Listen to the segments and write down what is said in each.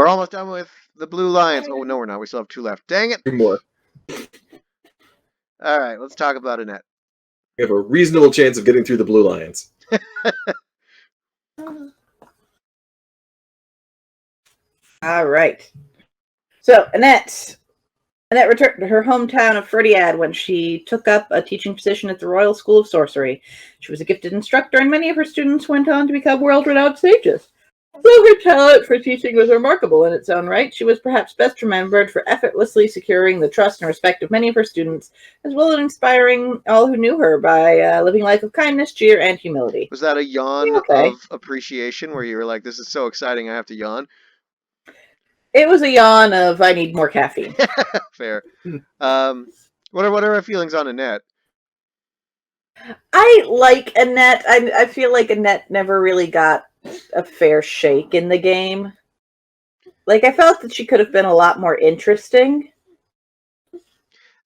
almost done with the Blue Lions. Oh, no, we're not. We still have 2 left. Dang it. 2 more. All right, let's talk about Annette. We have a reasonable chance of getting through the Blue Lions. All right. So, Annette returned to her hometown of Ferdiad when she took up a teaching position at the Royal School of Sorcery. She was a gifted instructor, and many of her students went on to become world-renowned sages. Though her talent for teaching was remarkable in its own right, she was perhaps best remembered for effortlessly securing the trust and respect of many of her students, as well as inspiring all who knew her by living a life of kindness, cheer, and humility. Was that a yawn Okay. of appreciation where you were like, this is so exciting, I have to yawn? It was a yawn of, I need more caffeine. Fair. What are our feelings on Annette? I like Annette. I feel like Annette never really got a fair shake in the game. Like, I felt that she could have been a lot more interesting.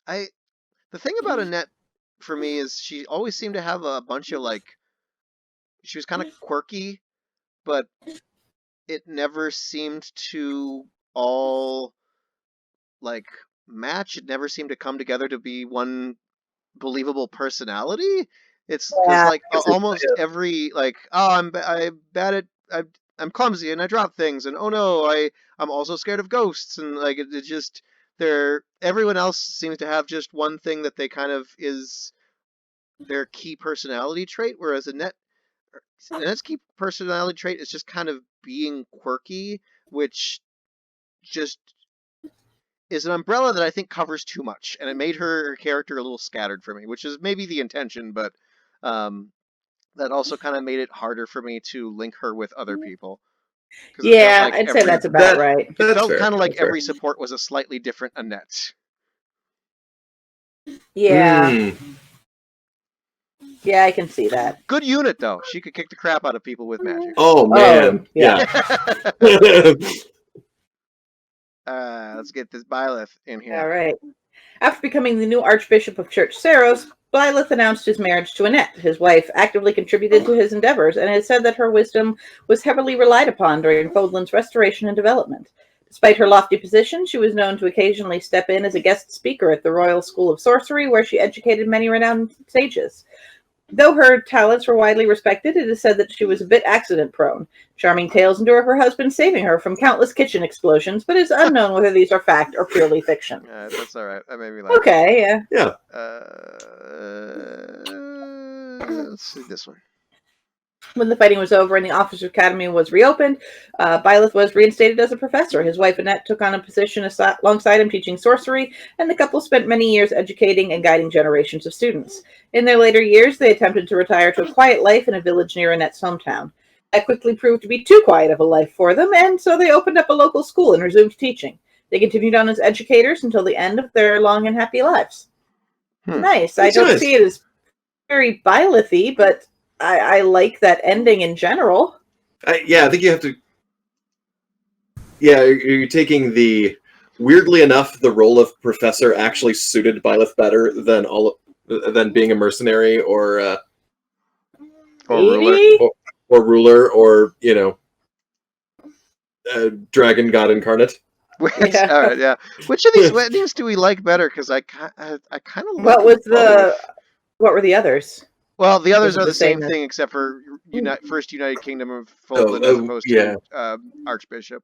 The thing about Annette for me is she always seemed to have a bunch of she was kind of quirky, but it never seemed to all match. It never seemed to come together to be one believable personality. It's because almost every I'm bad at I'm clumsy and I drop things, and oh no, I'm also scared of ghosts, and it just everyone else seems to have just one thing that they kind of is their key personality trait, whereas Annette's key personality trait is just kind of being quirky, which just is an umbrella that I think covers too much, and it made her character a little scattered for me, which is maybe the intention, but that also kind of made it harder for me to link her with other people. Yeah, I'd say that's about right. It felt kind of like every support was a slightly different Annette. Yeah. Yeah, I can see that. Good unit, though. She could kick the crap out of people with magic. Oh, man. Yeah. Let's get this Byleth in here. All right. After becoming the new Archbishop of Church Saros, Byleth announced his marriage to Annette. His wife actively contributed to his endeavors, and it is said that her wisdom was heavily relied upon during Fodlan's restoration and development. Despite her lofty position, she was known to occasionally step in as a guest speaker at the Royal School of Sorcery, where she educated many renowned sages. Though her talents were widely respected, it is said that she was a bit accident-prone. Charming tales endure of her husband saving her from countless kitchen explosions, but it is unknown whether these are fact or purely fiction. That's all right. That made me laugh. Okay, yeah. Let's see this one. When the fighting was over and the Officers' Academy was reopened, Byleth was reinstated as a professor. His wife Annette took on a position alongside him teaching sorcery, and the couple spent many years educating and guiding generations of students. In their later years, they attempted to retire to a quiet life in a village near Annette's hometown. That quickly proved to be too quiet of a life for them, and so they opened up a local school and resumed teaching. They continued on as educators until the end of their long and happy lives. Nice. I don't see it as very Byleth-y, but I like that ending in general. I think you have to. Yeah, you're taking the. Weirdly enough, the role of professor actually suited Byleth better than being a mercenary or ruler or dragon god incarnate. All right, yeah. Which of these weddings do we like better? Because I kind of like. What were the others? Well, the others are the same thing, except for First United Kingdom of Fodlan as opposed to Archbishop.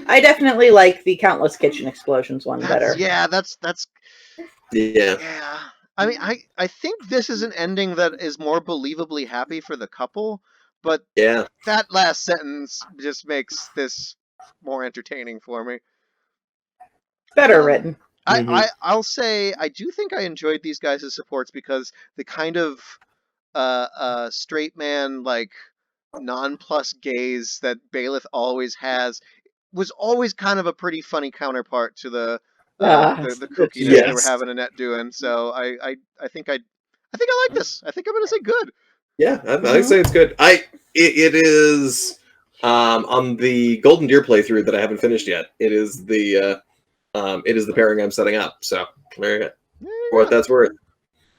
I definitely like the Countless Kitchen Explosions one better. Yeah, that's. Yeah. Yeah. I mean, I think this is an ending that is more believably happy for the couple, but that last sentence just makes this more entertaining for me. Better written. I'll say I do think I enjoyed these guys as supports because the kind of straight man non-plus gaze that Byleth always has was always kind of a pretty funny counterpart to the kookiness they were having Annette doing. So I think I like this. I think I'm gonna say good. Yeah, I say it's good. It is on the Golden Deer playthrough that I haven't finished yet. It is the pairing I'm setting up. So there you go. For what that's worth.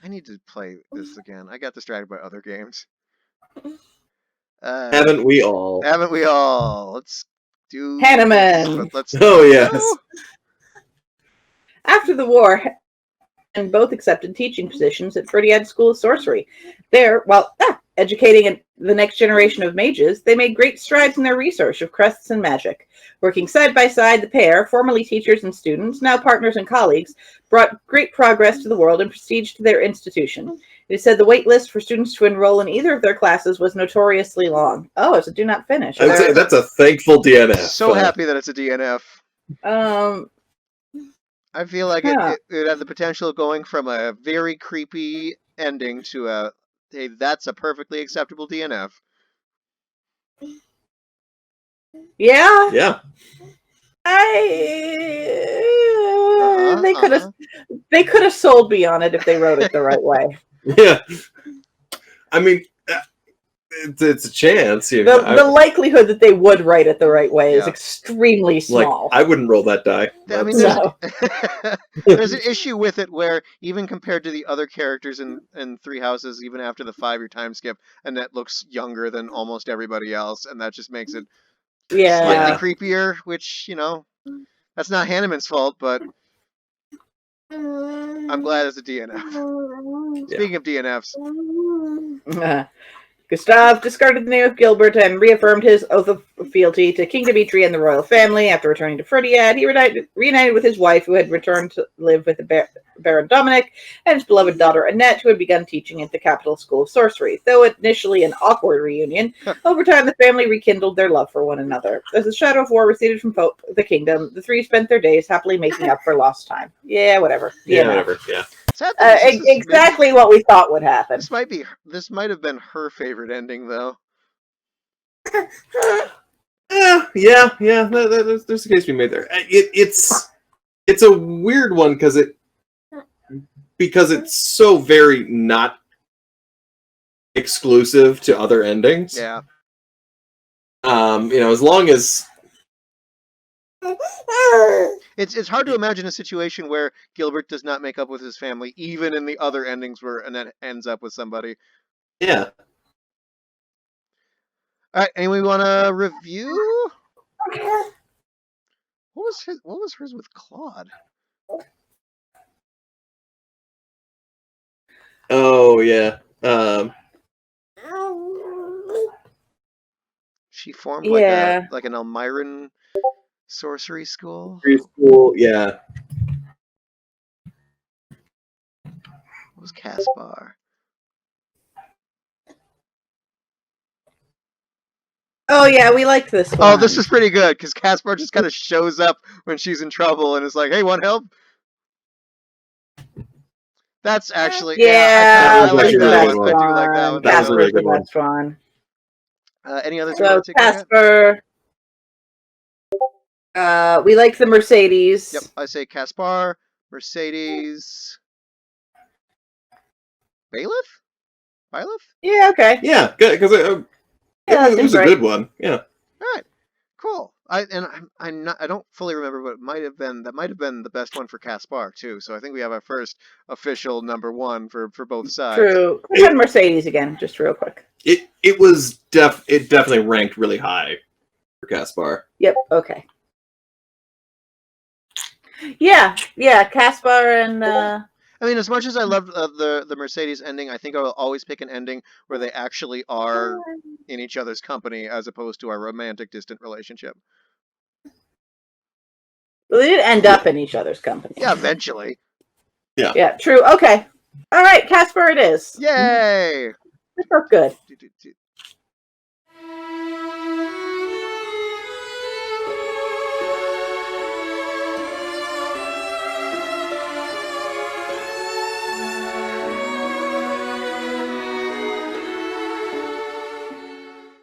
I need to play this again. I got distracted by other games. Haven't we all? Haven't we all? Let's do Hanneman. but let's Oh, yes. no. After the war, and both accepted teaching positions at Ferdiad School of Sorcery. There, while educating the next generation of mages, they made great strides in their research of crests and magic. Working side by side, the pair, formerly teachers and students, now partners and colleagues, brought great progress to the world and prestige to their institution. It is said the wait list for students to enroll in either of their classes was notoriously long. Oh, it's a do not finish. I would say that's a thankful DNF. So happy that it's a DNF. I feel like it had the potential of going from a very creepy ending to a, hey, that's a perfectly acceptable DNF. Yeah. Yeah. They could have sold me on it if they wrote it the right way. Yeah. I mean, it's a chance. You know, the likelihood that they would write it the right way is extremely small. Like, I wouldn't roll that die. I mean, there's an issue with it where even compared to the other characters in Three Houses, even after the 5-year time skip, Annette looks younger than almost everybody else, and that just makes it slightly creepier, which, you know, that's not Hanneman's fault, but I'm glad it's a DNF. Speaking of DNFs. Gustav discarded the name of Gilbert and reaffirmed his oath of fealty to King Dimitri and the royal family. After returning to Ferdiad, he reunited with his wife, who had returned to live with Baron Dominic, and his beloved daughter Annette, who had begun teaching at the capital school of sorcery. Though initially an awkward reunion, over time the family rekindled their love for one another. As the shadow of war receded from the kingdom, the three spent their days happily making up for lost time. Yeah, whatever. Yeah, whatever. Yeah. Exactly what we thought would happen. This might have been her favorite ending, though. Yeah. There's a case to be made there. It's a weird one because it's so very not exclusive to other endings. Yeah. You know, as long as it's hard to imagine a situation where Gilbert does not make up with his family, even in the other endings where Annette ends up with somebody. Yeah. All right, anyone want to review? What was hers with Claude? Oh yeah. She formed like an Elmiran sorcery school. Yeah. What was Caspar? Oh yeah, we liked this one. Oh, this is pretty good because Caspar just kind of shows up when she's in trouble and is like, "Hey, want help?" That's actually I like that one. I do like that one. That was a really good one. That's fun. Any others? So Caspar. We like the Mercedes. Yep, I say Caspar, Mercedes, Bailiff. Yeah. Okay. Yeah. Good because it was a good one. Yeah. All right. Cool. I don't fully remember, but that might have been the best one for Caspar too. So I think we have our first official number one for both sides. True. We had Mercedes again, just real quick. It definitely ranked really high for Caspar. Yep. Okay. Yeah. Caspar and. I mean, as much as I love the Mercedes ending, I think I will always pick an ending where they actually are in each other's company as opposed to a romantic distant relationship. Well, they did end up in each other's company. Yeah, eventually. Yeah. Yeah, true. Okay. All right, Caspar it is. Yay! It felt good.